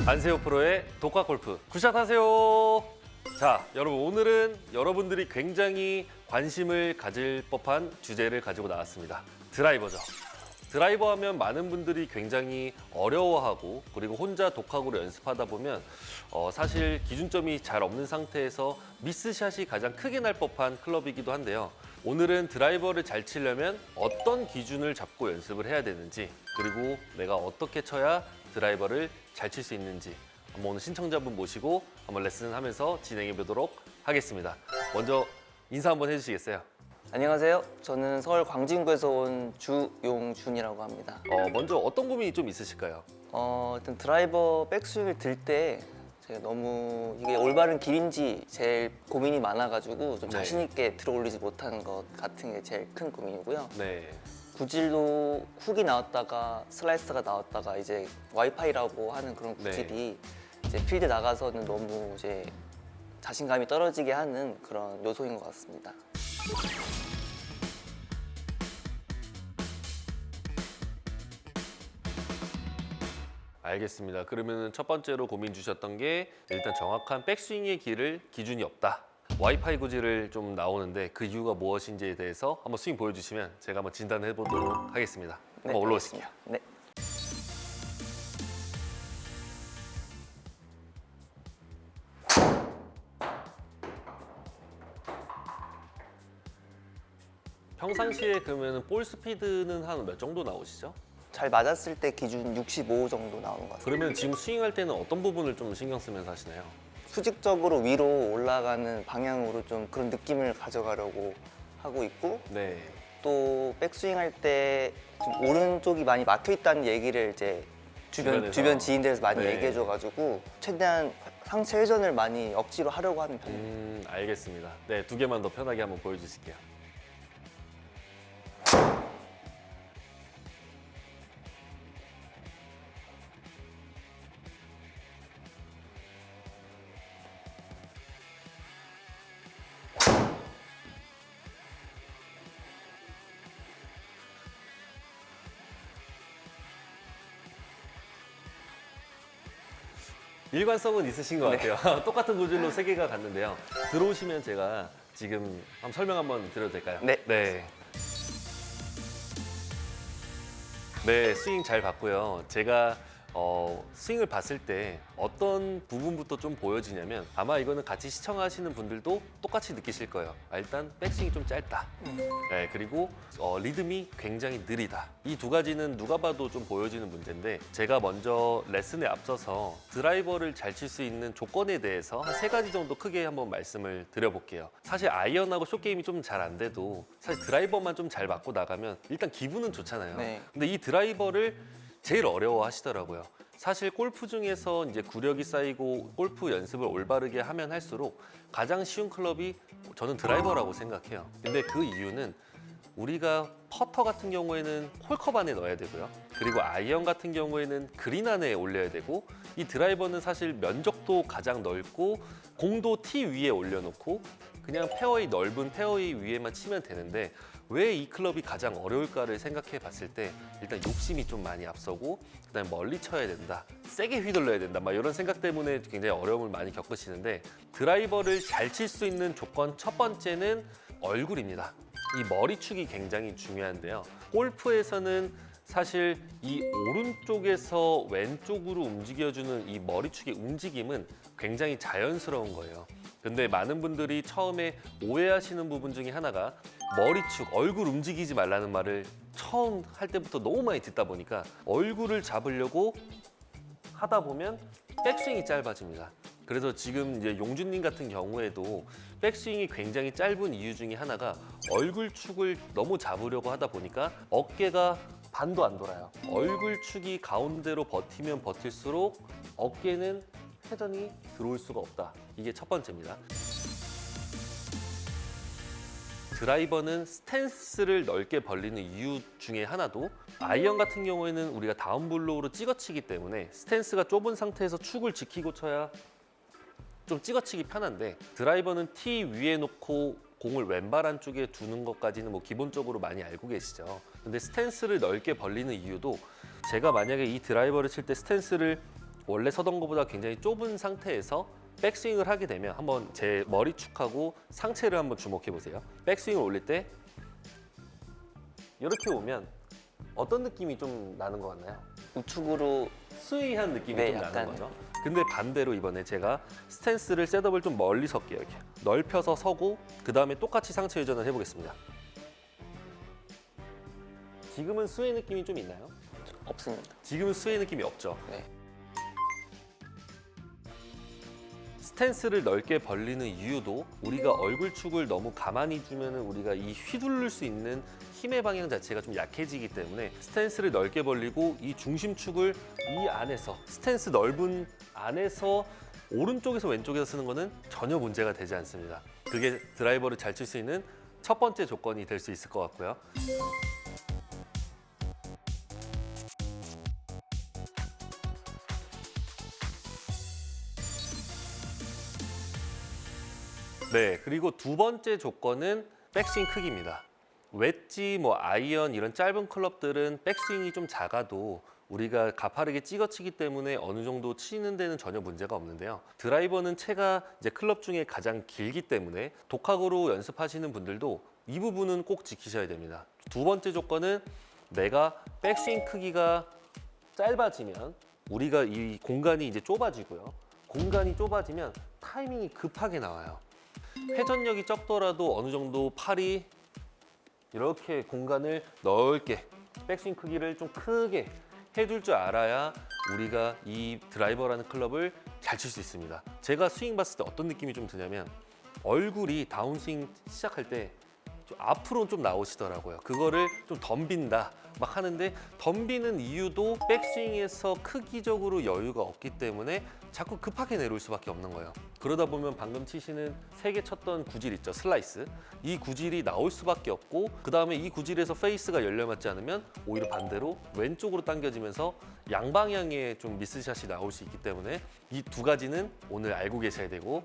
안세호 프로의 독학골프 굿샷 하세요. 자, 여러분 오늘은 여러분들이 굉장히 관심을 가질 법한 주제를 가지고 나왔습니다. 드라이버죠. 드라이버 하면 많은 분들이 굉장히 어려워하고 그리고 혼자 독학으로 연습하다 보면 사실 기준점이 잘 없는 상태에서 미스샷이 가장 크게 날 법한 클럽이기도 한데요. 오늘은 드라이버를 잘 치려면 어떤 기준을 잡고 연습을 해야 되는지, 그리고 내가 어떻게 쳐야 드라이버를 잘 칠 수 있는지 한번 오늘 신청자분 모시고 한번 레슨하면서 진행해 보도록 하겠습니다. 먼저 인사 한번 해주시겠어요? 안녕하세요. 저는 서울 광진구에서 온 주용준이라고 합니다. 먼저 어떤 고민이 좀 있으실까요? 일단 드라이버 백스윙을 들 때 제가 너무 이게 올바른 길인지 제일 고민이 많아가지고 좀 네. 자신 있게 들어 올리지 못하는 것 같은 게 제일 큰 고민이고요. 네. 구질도 훅이 나왔다가 슬라이스가 나왔다가 이제 와이파이라고 하는 그런 네. 구질이 이제 필드 나가서는 너무 이제 자신감이 떨어지게 하는 그런 요소인 것 같습니다. 알겠습니다. 그러면 첫 번째로 고민 주셨던 게 일단 정확한 백스윙의 길을 기준이 없다. 와이파이 구질을 좀 나오는데 그 이유가 무엇인지에 대해서 한번 스윙 보여주시면 제가 한번 진단해 보도록 하겠습니다. 네, 한번 올라오실게요. 알겠습니다. 네. 평상시에 그러면 볼 스피드는 한 몇 정도 나오시죠? 잘 맞았을 때 기준 65 정도 나오는 것 같습니다. 그러면 지금 스윙할 때는 어떤 부분을 좀 신경 쓰면서 하시나요? 수직적으로 위로 올라가는 방향으로 좀 그런 느낌을 가져가려고 하고 있고, 네. 또 백스윙 할 때 좀 오른쪽이 많이 막혀 있다는 얘기를 이제 주변에서. 주변 지인들에서 많이 네. 얘기해줘가지고 최대한 상체 회전을 많이 억지로 하려고 하는 편입니다. 알겠습니다. 네, 두 개만 더 편하게 한번 보여주실게요. 일관성은 있으신 것 같아요. 똑같은 구질로 세 개가 갔는데요. 들어오시면 제가 지금 한번 설명 한번 드려도 될까요? 네. 네, 스윙 잘 봤고요. 제가 스윙을 봤을 때 어떤 부분부터 좀 보여지냐면 아마 이거는 같이 시청하시는 분들도 똑같이 느끼실 거예요. 일단 백스윙이 좀 짧다. 네, 그리고 리듬이 굉장히 느리다. 이 두 가지는 누가 봐도 좀 보여지는 문제인데 제가 먼저 레슨에 앞서서 드라이버를 잘 칠 수 있는 조건에 대해서 한 세 가지 정도 크게 한번 말씀을 드려볼게요. 사실 아이언하고 숏게임이 좀 잘 안 돼도 사실 드라이버만 좀 잘 맞고 나가면 일단 기분은 좋잖아요. 네. 근데 이 드라이버를 제일 어려워 하시더라고요. 사실 골프 중에서 이제 구력이 쌓이고 골프 연습을 올바르게 하면 할수록 가장 쉬운 클럽이 저는 드라이버라고 생각해요. 근데 그 이유는 우리가 퍼터 같은 경우에는 홀컵 안에 넣어야 되고요. 그리고 아이언 같은 경우에는 그린 안에 올려야 되고, 이 드라이버는 사실 면적도 가장 넓고 공도 티 위에 올려놓고 그냥 넓은 페어웨이 위에만 치면 되는데 왜 이 클럽이 가장 어려울까를 생각해 봤을 때 일단 욕심이 좀 많이 앞서고, 그다음에 멀리 쳐야 된다, 세게 휘둘러야 된다, 막 이런 생각 때문에 굉장히 어려움을 많이 겪으시는데, 드라이버를 잘 칠 수 있는 조건 첫 번째는 얼굴입니다. 이 머리축이 굉장히 중요한데요. 골프에서는 사실 이 오른쪽에서 왼쪽으로 움직여주는 이 머리축의 움직임은 굉장히 자연스러운 거예요. 근데 많은 분들이 처음에 오해하시는 부분 중에 하나가 머리축, 얼굴 움직이지 말라는 말을 처음 할 때부터 너무 많이 듣다 보니까 얼굴을 잡으려고 하다 보면 백스윙이 짧아집니다. 그래서 지금 이제 용준님 같은 경우에도 백스윙이 굉장히 짧은 이유 중에 하나가 얼굴 축을 너무 잡으려고 하다 보니까 어깨가 반도 안 돌아요. 얼굴 축이 가운데로 버티면 버틸수록 어깨는 회전이 들어올 수가 없다. 이게 첫 번째입니다. 드라이버는 스탠스를 넓게 벌리는 이유 중에 하나도, 아이언 같은 경우에는 우리가 다운블로우로 찍어치기 때문에 스탠스가 좁은 상태에서 축을 지키고 쳐야 좀 찍어치기 편한데, 드라이버는 티 위에 놓고 공을 왼발 안쪽에 두는 것까지는 뭐 기본적으로 많이 알고 계시죠. 근데 스탠스를 넓게 벌리는 이유도, 제가 만약에 이 드라이버를 칠 때 스탠스를 원래 서던 것보다 굉장히 좁은 상태에서 백스윙을 하게 되면 한번 제 머리축하고 상체를 한번 주목해 보세요. 백스윙을 올릴 때 이렇게 오면 어떤 느낌이 좀 나는 것 같나요? 우측으로 스윙한 느낌이 네, 좀 나는 약간. 거죠. 근데 반대로 이번에 제가 스탠스를 셋업을 좀 멀리 설게요. 이렇게 넓혀서 서고 그 다음에 똑같이 상체 회전을 해보겠습니다. 지금은 스웨이 느낌이 좀 있나요? 없습니다. 지금은 스웨이 느낌이 없죠. 네. 스탠스를 넓게 벌리는 이유도 우리가 얼굴축을 너무 가만히 두면은 우리가 이 휘두를 수 있는 힘의 방향 자체가 좀 약해지기 때문에 스탠스를 넓게 벌리고 이 중심축을 이 안에서 스탠스 넓은 안에서 오른쪽에서 왼쪽에서 쓰는 거는 전혀 문제가 되지 않습니다. 그게 드라이버를 잘 칠 수 있는 첫 번째 조건이 될 수 있을 것 같고요. 네, 그리고 두 번째 조건은 백스윙 크기입니다. 웨지, 아이언 이런 짧은 클럽들은 백스윙이 좀 작아도 우리가 가파르게 찍어치기 때문에 어느 정도 치는 데는 전혀 문제가 없는데요. 드라이버는 채가 이제 클럽 중에 가장 길기 때문에 독학으로 연습하시는 분들도 이 부분은 꼭 지키셔야 됩니다. 두 번째 조건은 내가 백스윙 크기가 짧아지면 우리가 이 공간이 이제 좁아지고요. 공간이 좁아지면 타이밍이 급하게 나와요. 회전력이 적더라도 어느 정도 팔이 이렇게 공간을 넓게 백스윙 크기를 좀 크게 해줄 줄 알아야 우리가 이 드라이버라는 클럽을 잘 칠 수 있습니다. 제가 스윙 봤을 때 어떤 느낌이 좀 드냐면 얼굴이 다운스윙 시작할 때 좀 앞으로 좀 나오시더라고요. 그거를 좀 덤빈다 막 하는데 덤비는 이유도 백스윙에서 크기적으로 여유가 없기 때문에 자꾸 급하게 내려올 수밖에 없는 거예요. 그러다 보면 방금 치시는 세 개 쳤던 구질 있죠, 슬라이스. 이 구질이 나올 수밖에 없고 그 다음에 이 구질에서 페이스가 열려맞지 않으면 오히려 반대로 왼쪽으로 당겨지면서 양방향에 좀 미스샷이 나올 수 있기 때문에 이 두 가지는 오늘 알고 계셔야 되고,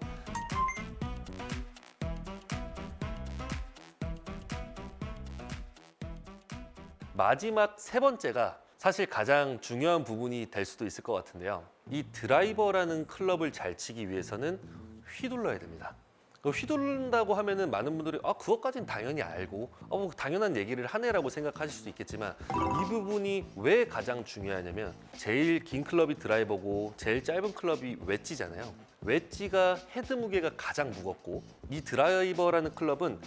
마지막 세 번째가 사실 가장 중요한 부분이 될 수도 있을 것 같은데요. 이 드라이버라는 클럽을 잘 치기 위해서는 휘둘러야 됩니다. 휘두른다고 하면은 많은 분들이 그것까지는 당연히 알고 뭐 당연한 얘기를 하네라고 생각하실 수도 있겠지만 이 부분이 왜 가장 중요하냐면 제일 긴 클럽이 드라이버고 제일 짧은 클럽이 웨지잖아요. 웨지가 헤드 무게가 가장 무겁고 이 드라이버라는 클럽은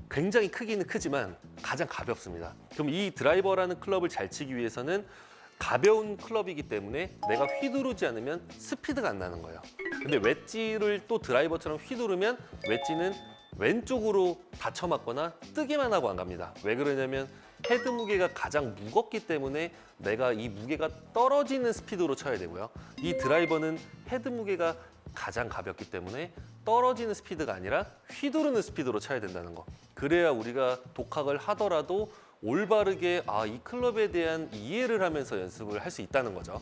굉장히 크기는 크지만 가장 가볍습니다. 그럼 이 드라이버라는 클럽을 잘 치기 위해서는 가벼운 클럽이기 때문에 내가 휘두르지 않으면 스피드가 안 나는 거예요. 근데 웨지를 또 드라이버처럼 휘두르면 웨지는 왼쪽으로 받쳐맞거나 뜨기만 하고 안 갑니다. 왜 그러냐면 헤드 무게가 가장 무겁기 때문에 내가 이 무게가 떨어지는 스피드로 쳐야 되고요. 이 드라이버는 헤드 무게가 가장 가볍기 때문에 떨어지는 스피드가 아니라 휘두르는 스피드로 쳐야 된다는 거. 그래야 우리가 독학을 하더라도 올바르게 이 클럽에 대한 이해를 하면서 연습을 할 수 있다는 거죠.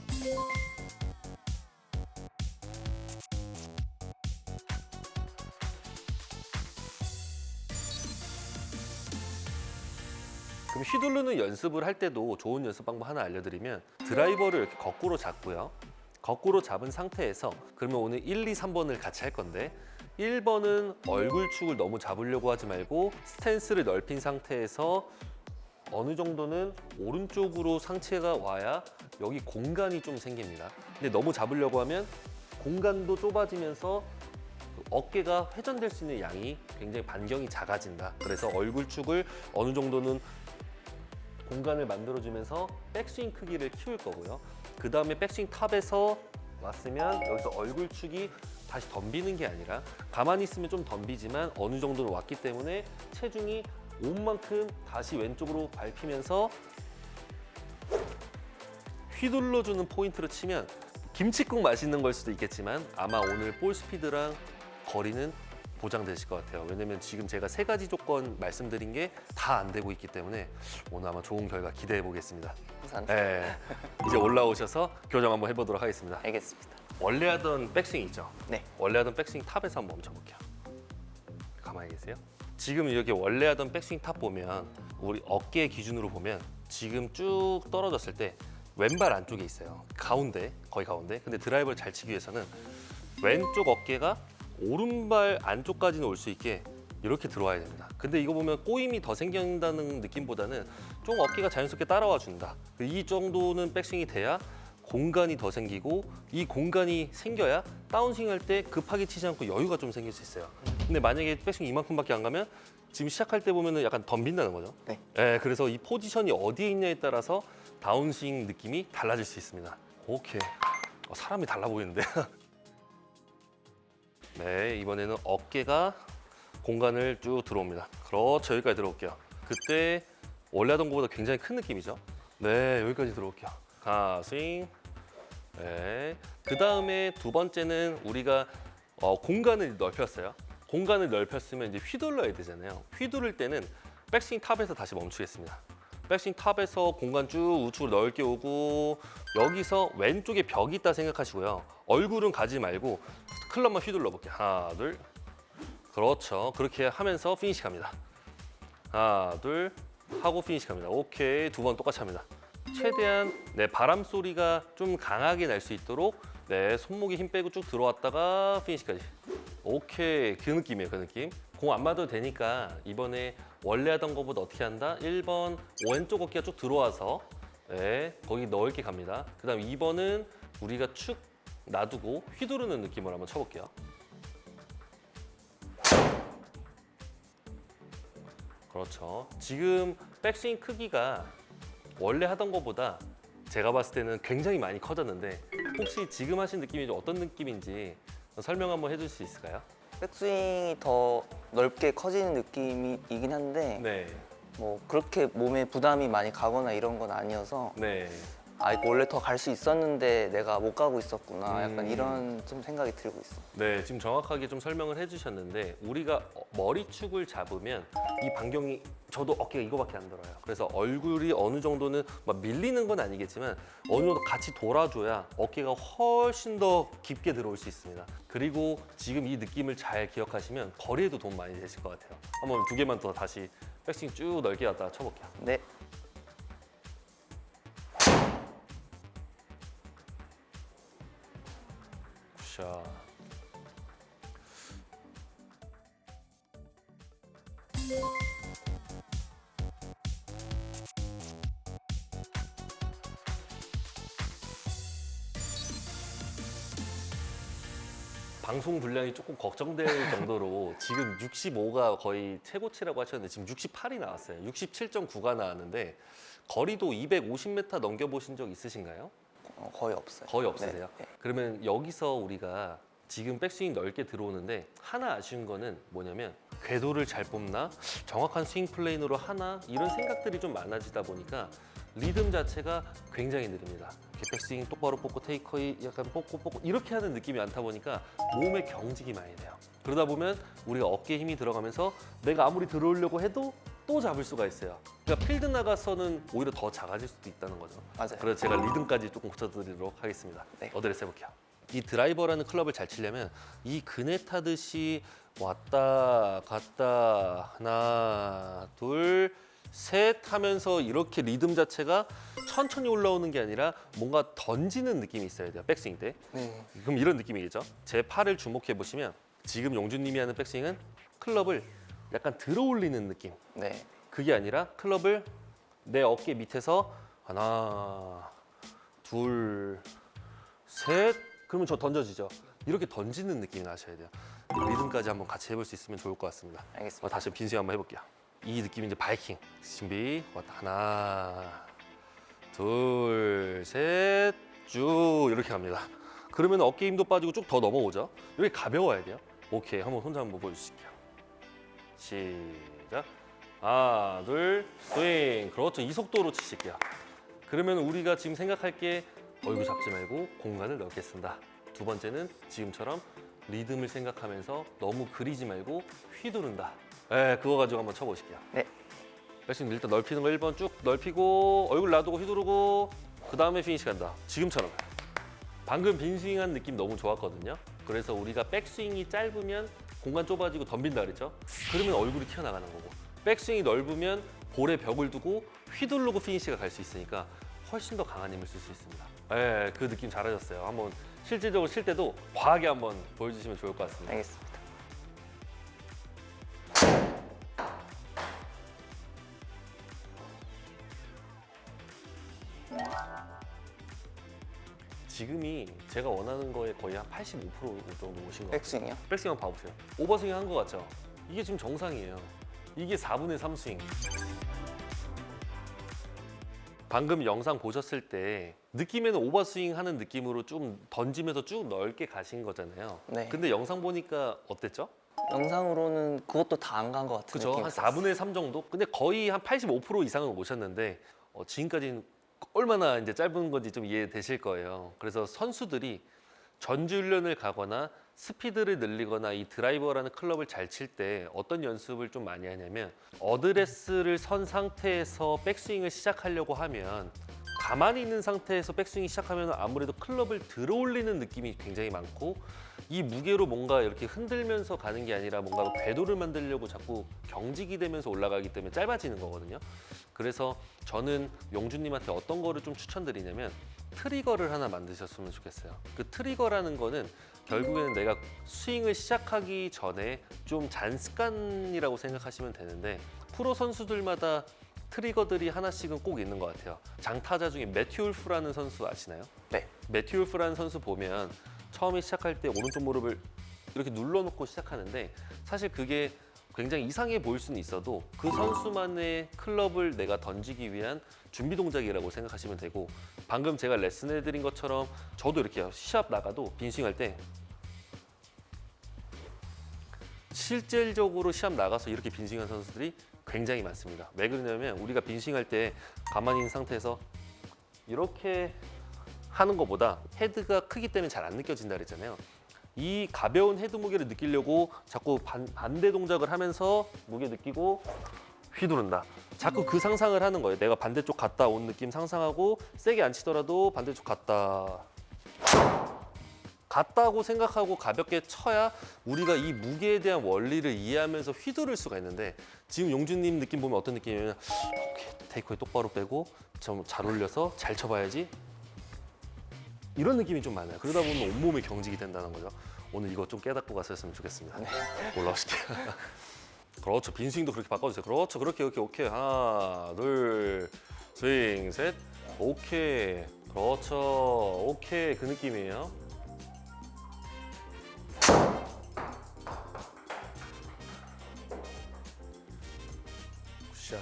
그럼 휘두르는 연습을 할 때도 좋은 연습 방법 하나 알려드리면 드라이버를 이렇게 거꾸로 잡고요. 거꾸로 잡은 상태에서 그러면 오늘 1, 2, 3번을 같이 할 건데 1번은 얼굴축을 너무 잡으려고 하지 말고 스탠스를 넓힌 상태에서 어느 정도는 오른쪽으로 상체가 와야 여기 공간이 좀 생깁니다. 근데 너무 잡으려고 하면 공간도 좁아지면서 어깨가 회전될 수 있는 양이 굉장히 반경이 작아진다. 그래서 얼굴축을 어느 정도는 공간을 만들어주면서 백스윙 크기를 키울 거고요. 그 다음에 백스윙 탑에서 왔으면 여기서 얼굴축이 다시 덤비는 게 아니라 가만히 있으면 좀 덤비지만 어느 정도로 왔기 때문에 체중이 온 만큼 다시 왼쪽으로 밟히면서 휘둘러주는 포인트로 치면 김칫국 맛있는 걸 수도 있겠지만 아마 오늘 볼 스피드랑 거리는 보장되실 것 같아요. 왜냐면 지금 제가 세 가지 조건 말씀드린 게 다 안 되고 있기 때문에 오늘 아마 좋은 결과 기대해 보겠습니다. 감사합니다. 네, 이제 올라오셔서 교정 한번 해보도록 하겠습니다. 알겠습니다. 원래 하던 백스윙 있죠? 네. 원래 하던 백스윙 탑에서 한번 멈춰볼게요. 가만히 계세요. 지금 이렇게 원래 하던 백스윙 탑 보면 우리 어깨 기준으로 보면 지금 쭉 떨어졌을 때 왼발 안쪽에 있어요. 가운데, 거의 가운데. 근데 드라이버를 잘 치기 위해서는 왼쪽 어깨가 오른발 안쪽까지는 올 수 있게 이렇게 들어와야 됩니다. 근데 이거 보면 꼬임이 더 생긴다는 느낌보다는 좀 어깨가 자연스럽게 따라와 준다. 이 정도는 백스윙이 돼야 공간이 더 생기고, 이 공간이 생겨야 다운스윙 할 때 급하게 치지 않고 여유가 좀 생길 수 있어요. 근데 만약에 백스윙 이만큼밖에 안 가면 지금 시작할 때 보면은 약간 덤빈다는 거죠. 네. 네, 그래서 이 포지션이 어디에 있냐에 따라서 다운스윙 느낌이 달라질 수 있습니다. 오케이. 사람이 달라 보이는데. 네, 이번에는 어깨가 공간을 쭉 들어옵니다. 그렇죠, 여기까지 들어올게요. 그때 원래 하던 것보다 굉장히 큰 느낌이죠. 네, 여기까지 들어올게요. 가, 스윙. 네. 그 다음에 두 번째는 우리가 공간을 넓혔어요. 공간을 넓혔으면 이제 휘둘러야 되잖아요. 휘두를 때는 백스윙 탑에서 다시 멈추겠습니다. 백스윙 탑에서 공간 쭉 우측으로 넓게 오고, 여기서 왼쪽에 벽이 있다 생각하시고요. 얼굴은 가지 말고 클럽만 휘둘러 볼게요. 하나, 둘. 그렇죠. 그렇게 하면서 피니시 갑니다. 하나, 둘 하고 피니시 갑니다. 오케이. 두 번 똑같이 합니다. 최대한 바람 소리가 좀 강하게 날 수 있도록 손목에 힘 빼고 쭉 들어왔다가 피니시까지. 오케이. 그 느낌이에요. 그 느낌. 공 안 맞아도 되니까 이번에 원래 하던 것보다 어떻게 한다? 1번 왼쪽 어깨가 쭉 들어와서 거기 넓게 갑니다. 그 다음 2번은 우리가 축 놔두고 휘두르는 느낌으로 한번 쳐볼게요. 그렇죠. 지금 백스윙 크기가 원래 하던 것보다 제가 봤을 때는 굉장히 많이 커졌는데, 혹시 지금 하신 느낌이 좀 어떤 느낌인지 설명 한번 해줄 수 있을까요? 백스윙이 더 넓게 커지는 느낌이긴 한데 네. 뭐 그렇게 몸에 부담이 많이 가거나 이런 건 아니어서 네. 이거 원래 더 갈 수 있었는데 내가 못 가고 있었구나, 약간 음. 이런 좀 생각이 들고 있어. 네, 지금 정확하게 좀 설명을 해주셨는데, 우리가 머리축을 잡으면 이 반경이, 저도 어깨가 이거밖에 안 들어요. 그래서 얼굴이 어느 정도는 막 밀리는 건 아니겠지만 어느 정도 같이 돌아줘야 어깨가 훨씬 더 깊게 들어올 수 있습니다. 그리고 지금 이 느낌을 잘 기억하시면 거리에도 도움 많이 되실 것 같아요. 한번 두 개만 더 다시 백스윙 쭉 넓게 갖다가 쳐볼게요. 네. 굿샷. 방송 분량이 조금 걱정될 정도로 지금 65가 거의 최고치라고 하셨는데 지금 68이 나왔어요. 67.9가 나왔는데 거리도 250m 넘겨보신 적 있으신가요? 거의 없어요. 거의 없으세요? 네. 그러면 여기서 우리가 지금 백스윙 넓게 들어오는데 하나 아쉬운 거는 뭐냐면, 궤도를 잘 뽑나? 정확한 스윙 플레인으로 하나? 이런 생각들이 좀 많아지다 보니까 리듬 자체가 굉장히 느립니다. 이렇게 백스윙 똑바로 뽑고 테이커이 약간 뽑고 이렇게 하는 느낌이 많다 보니까 몸에 경직이 많이 돼요. 그러다 보면 우리가 어깨에 힘이 들어가면서 내가 아무리 들어오려고 해도 또 잡을 수가 있어요. 그러니까 필드 나가서는 오히려 더 작아질 수도 있다는 거죠. 맞아요. 그래서 제가 리듬까지 조금 고쳐드리도록 하겠습니다. 네. 어드레스 해볼게요. 이 드라이버라는 클럽을 잘 치려면 이 그네 타듯이 왔다 갔다 하나 둘 셋 하면서 이렇게 리듬 자체가 천천히 올라오는 게 아니라 뭔가 던지는 느낌이 있어야 돼요, 백스윙 때. 네. 그럼 이런 느낌이겠죠. 제 팔을 주목해 보시면 지금 용준님이 하는 백스윙은 클럽을 약간 들어 올리는 느낌. 네. 그게 아니라 클럽을 내 어깨 밑에서 하나 둘 셋, 그러면 저 던져지죠. 이렇게 던지는 느낌이 나셔야 돼요. 리듬까지 한번 같이 해볼 수 있으면 좋을 것 같습니다. 알겠습니다. 다시 빈스윙 한번 해볼게요. 이 느낌이 이제 바이킹. 준비. 왔다. 하나, 둘, 셋, 쭉 이렇게 갑니다. 그러면 어깨 힘도 빠지고 쭉 더 넘어오죠. 이렇게 가벼워야 돼요. 오케이, 한번 혼자 한번 보여주실게요. 시작. 하나, 둘, 스윙. 그렇죠. 이 속도로 치실게요. 그러면 우리가 지금 생각할 게 얼굴 잡지 말고 공간을 넓게 쓴다. 두 번째는 지금처럼 리듬을 생각하면서 너무 그리지 말고 휘두른다. 네, 그거 가지고 한번 쳐보실게요. 네. 백스윙 일단 넓히는 거 1번 쭉 넓히고 얼굴 놔두고 휘두르고 그 다음에 피니시 간다. 지금처럼. 방금 빈스윙한 느낌 너무 좋았거든요. 그래서 우리가 백스윙이 짧으면 공간 좁아지고 덤빈다 그랬죠? 그러면 얼굴이 튀어나가는 거고, 백스윙이 넓으면 볼에 벽을 두고 휘두르고 피니시가 갈 수 있으니까 훨씬 더 강한 힘을 쓸 수 있습니다. 네, 그 느낌 잘하셨어요. 한번 실질적으로 칠 때도 과하게 한번 보여주시면 좋을 것 같습니다. 알겠습니다. 지금이 제가 원하는 거에 거의 한 85% 정도 오신 것 같아요. 백스윙이요? 백스윙 한번 봐보세요. 오버스윙 한 것 같죠? 이게 지금 정상이에요. 이게 4분의 3 스윙. 방금 영상 보셨을 때 느낌에는 오버스윙 하는 느낌으로 좀 던지면서 쭉 넓게 가신 거잖아요. 네. 근데 영상 보니까 어땠죠? 영상으로는 그것도 다 안 간 것 같은 그죠? 느낌이 한 들었어요. 4분의 3 정도? 근데 거의 한 85% 이상은 오셨는데 지금까지는 얼마나 이제 짧은 건지 좀 이해되실 거예요. 그래서 선수들이 전지 훈련을 가거나 스피드를 늘리거나 이 드라이버라는 클럽을 잘 칠 때 어떤 연습을 좀 많이 하냐면 어드레스를 선 상태에서 백스윙을 시작하려고 하면 가만히 있는 상태에서 백스윙이 시작하면 아무래도 클럽을 들어 올리는 느낌이 굉장히 많고 이 무게로 뭔가 이렇게 흔들면서 가는 게 아니라 뭔가 궤도를 만들려고 자꾸 경직이 되면서 올라가기 때문에 짧아지는 거거든요. 그래서 저는 용준님한테 어떤 거를 좀 추천드리냐면 트리거를 하나 만드셨으면 좋겠어요. 그 트리거라는 거는 결국에는 내가 스윙을 시작하기 전에 좀 잔습관이라고 생각하시면 되는데 프로 선수들마다 트리거들이 하나씩은 꼭 있는 것 같아요. 장타자 중에 매튜 울프라는 선수 아시나요? 네. 매튜 울프라는 선수 보면 처음에 시작할 때 오른쪽 무릎을 이렇게 눌러놓고 시작하는데 사실 그게 굉장히 이상해 보일 수는 있어도 그 선수만의 클럽을 내가 던지기 위한 준비 동작이라고 생각하시면 되고 방금 제가 레슨해드린 것처럼 저도 이렇게 시합 나가도 빈스윙할 때 실질적으로 시합 나가서 이렇게 빈스윙한 선수들이 굉장히 많습니다. 왜 그러냐면 우리가 빈스윙할 때 가만히 있는 상태에서 이렇게 하는 것보다 헤드가 크기 때문에 잘 안 느껴진다 그랬잖아요. 이 가벼운 헤드 무게를 느끼려고 자꾸 반대 동작을 하면서 무게 느끼고 휘두른다. 자꾸 그 상상을 하는 거예요. 내가 반대쪽 갔다 온 느낌 상상하고 세게 안 치더라도 반대쪽 갔다고 생각하고 가볍게 쳐야 우리가 이 무게에 대한 원리를 이해하면서 휘두를 수가 있는데 지금 용준님 느낌 보면 어떤 느낌이냐면 오케이, 테이크웨이 똑바로 빼고 좀 잘 올려서 잘 쳐봐야지 이런 느낌이 좀 많아요. 그러다 보면 온몸에 경직이 된다는 거죠. 오늘 이거 좀 깨닫고 갔었으면 좋겠습니다. 올라오실게요. 그렇죠. 빈스윙도 그렇게 바꿔주세요. 그렇죠. 그렇게 오케이. 하나, 둘, 스윙, 셋. 오케이. 그렇죠. 오케이. 그 느낌이에요. 굿샷.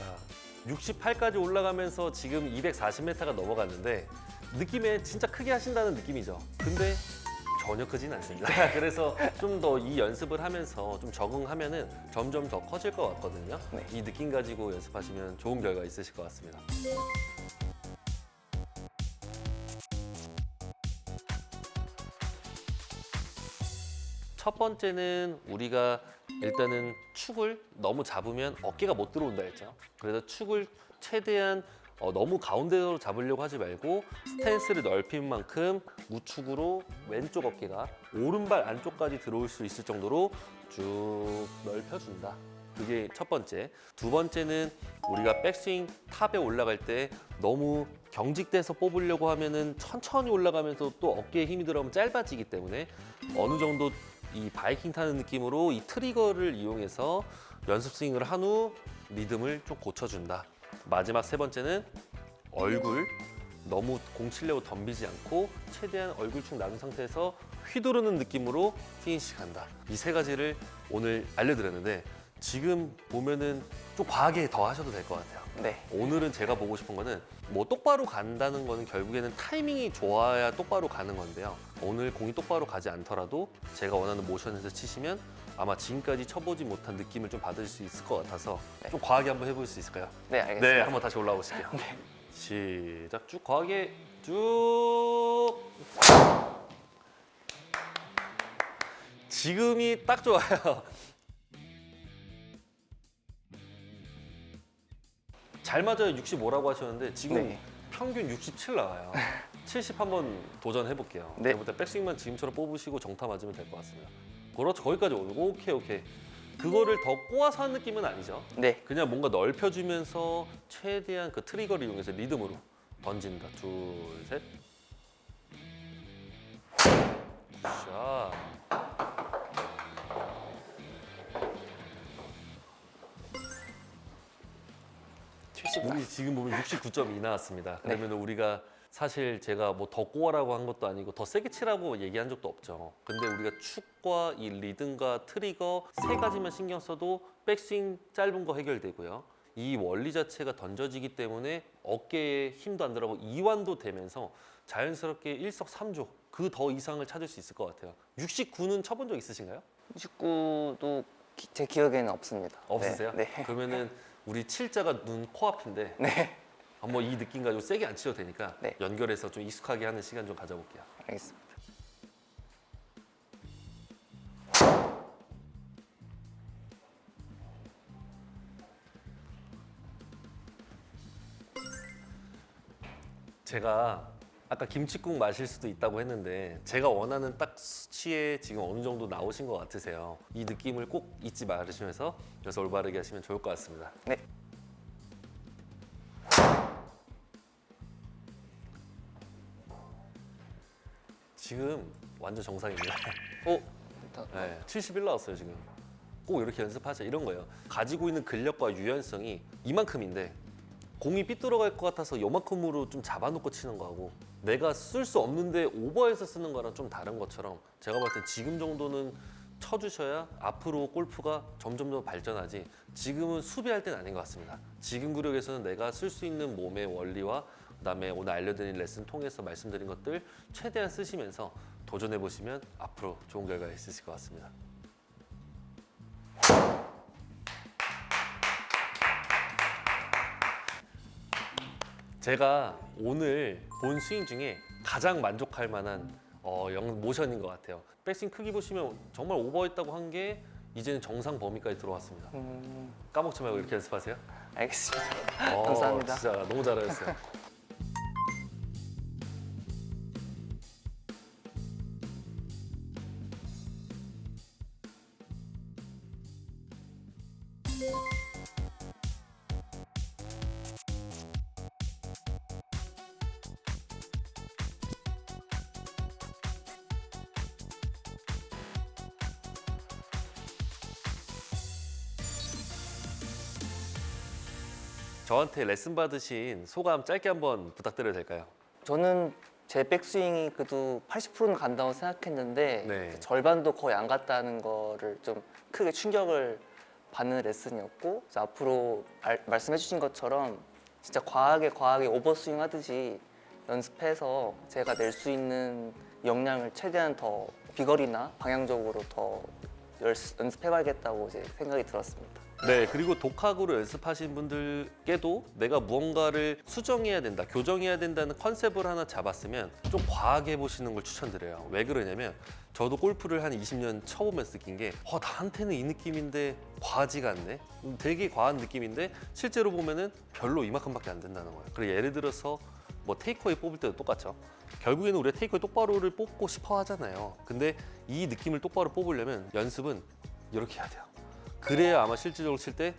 68까지 올라가면서 지금 240m가 넘어갔는데 느낌에 진짜 크게 하신다는 느낌이죠. 근데 전혀 크진 않습니다. 그래서 좀 더 이 연습을 하면서 좀 적응하면은 점점 더 커질 것 같거든요. 네. 이 느낌 가지고 연습하시면 좋은 결과 있으실 것 같습니다. 첫 번째는 우리가 일단은 축을 너무 잡으면 어깨가 못 들어온다 했죠. 그래서 축을 최대한 너무 가운데로 잡으려고 하지 말고 스탠스를 넓힌 만큼 우측으로 왼쪽 어깨가 오른발 안쪽까지 들어올 수 있을 정도로 쭉 넓혀준다. 그게 첫 번째. 두 번째는 우리가 백스윙 탑에 올라갈 때 너무 경직돼서 뽑으려고 하면은 천천히 올라가면서 또 어깨에 힘이 들어가면 짧아지기 때문에 어느 정도 이 바이킹 타는 느낌으로 이 트리거를 이용해서 연습 스윙을 한 후 리듬을 좀 고쳐준다. 마지막 세 번째는 얼굴 너무 공 치려고 덤비지 않고 최대한 얼굴 축 낮은 상태에서 휘두르는 느낌으로 피니시 간다. 이 세 가지를 오늘 알려드렸는데 지금 보면은 좀 과하게 더 하셔도 될 것 같아요. 네. 오늘은 제가 보고 싶은 거는 뭐 똑바로 간다는 거는 결국에는 타이밍이 좋아야 똑바로 가는 건데요. 오늘 공이 똑바로 가지 않더라도 제가 원하는 모션에서 치시면 아마 지금까지 쳐보지 못한 느낌을 좀 받을 수 있을 것 같아서 좀 과하게 한번 해볼 수 있을까요? 네, 알겠습니다. 네, 한번 다시 올라와 보실게요. 시작. 쭉 과하게 쭉. 지금이 딱 좋아요. 잘 맞아요. 65라고 하셨는데 지금 네. 평균 67 나와요. 70 한번 도전해 볼게요. 네. 그때부터 백스윙만 지금처럼 뽑으시고 정타 맞으면 될 것 같습니다. 그렇죠. 거기까지 오고 오케이. 그거를 더 꼬아서 한 느낌은 아니죠. 네. 그냥 뭔가 넓혀주면서 최대한 그 트리거를 이용해서 리듬으로 던진다. 둘, 셋. 굿샷. 우리 지금 보면 69.2 나왔습니다. 그러면 우리가 사실 제가 뭐 더 꼬아라고 한 것도 아니고 더 세게 치라고 얘기한 적도 없죠. 근데 우리가 축과 이 리듬과 트리거 세 가지만 신경 써도 백스윙 짧은 거 해결되고요. 이 원리 자체가 던져지기 때문에 어깨에 힘도 안 들어가고 이완도 되면서 자연스럽게 일석삼조 그 더 이상을 찾을 수 있을 것 같아요. 69는 쳐본 적 있으신가요? 69도 제 기억에는 없습니다. 없으세요? 네. 네. 그러면은 우리 칠자가 눈, 코앞인데 네. 한번 이 느낌 가지고 세게 안 치셔도 되니까 네. 연결해서 좀 익숙하게 하는 시간 좀 가져볼게요. 알겠습니다. 제가 아까 김치국 마실 수도 있다고 했는데 제가 원하는 딱 수치에 지금 어느 정도 나오신 것 같으세요. 이 느낌을 꼭 잊지 말으시면서 그래서 올바르게 하시면 좋을 것 같습니다. 네. 지금 완전 정상입니다. 오. 네, 71 나왔어요 지금. 꼭 이렇게 연습하자 이런 거예요. 가지고 있는 근력과 유연성이 이만큼인데 공이 삐뚤어갈 것 같아서 요만큼으로 좀 잡아놓고 치는 거하고 내가 쓸 수 없는데 오버해서 쓰는 거랑 좀 다른 것처럼 제가 봤을 때 지금 정도는 쳐주셔야 앞으로 골프가 점점 더 발전하지 지금은 수비할 때는 아닌 것 같습니다. 지금 구력에서는 내가 쓸 수 있는 몸의 원리와 그다음에 오늘 알려드린 레슨 통해서 말씀드린 것들 최대한 쓰시면서 도전해 보시면 앞으로 좋은 결과 있으실 것 같습니다. 제가 오늘 본 스윙 중에 가장 만족할 만한 모션인 것 같아요. 백스윙 크기 보시면 정말 오버했다고 한 게 이제는 정상 범위까지 들어왔습니다. 까먹지 말고 이렇게 연습하세요. 알겠습니다. 감사합니다. 진짜 너무 잘하셨어요. 저한테 레슨 받으신 소감 짧게 한번 부탁드려도 될까요? 저는 제 백스윙이 그래도 80%는 간다고 생각했는데 네. 절반도 거의 안 갔다는 거를 좀 크게 충격을 받는 레슨이었고 앞으로 말씀해 주신 것처럼 진짜 과하게 오버스윙 하듯이 연습해서 제가 낼 수 있는 역량을 최대한 더 비거리나 방향적으로 더 연습해봐야겠다고 이제 생각이 들었습니다. 네, 그리고 독학으로 연습하신 분들께도 내가 무언가를 수정해야 된다, 교정해야 된다는 컨셉을 하나 잡았으면 좀 과하게 해보시는 걸 추천드려요. 왜 그러냐면 저도 골프를 한 20년 쳐보면서 느낀 게 나한테는 이 느낌인데 과하지가 않네? 되게 과한 느낌인데 실제로 보면은 별로 이만큼밖에 안 된다는 거예요. 그리고 예를 들어서 뭐 테이크어웨이 뽑을 때도 똑같죠. 결국에는 우리가 테이크어웨이 똑바로를 뽑고 싶어 하잖아요. 근데 이 느낌을 똑바로 뽑으려면 연습은 이렇게 해야 돼요. 그래야 아마 실질적으로 칠 때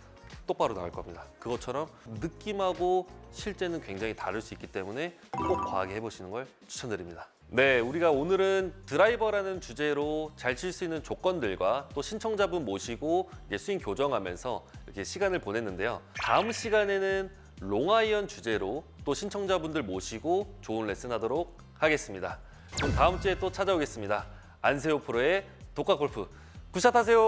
똑바로 나올 겁니다. 그것처럼 느낌하고 실제는 굉장히 다를 수 있기 때문에 꼭 과하게 해보시는 걸 추천드립니다. 네, 우리가 오늘은 드라이버라는 주제로 잘 칠 수 있는 조건들과 또 신청자분 모시고 이제 스윙 교정하면서 이렇게 시간을 보냈는데요. 다음 시간에는 롱아이언 주제로 또 신청자분들 모시고 좋은 레슨 하도록 하겠습니다. 그럼 다음 주에 또 찾아오겠습니다. 안세호 프로의 독학골프 굿샷 하세요.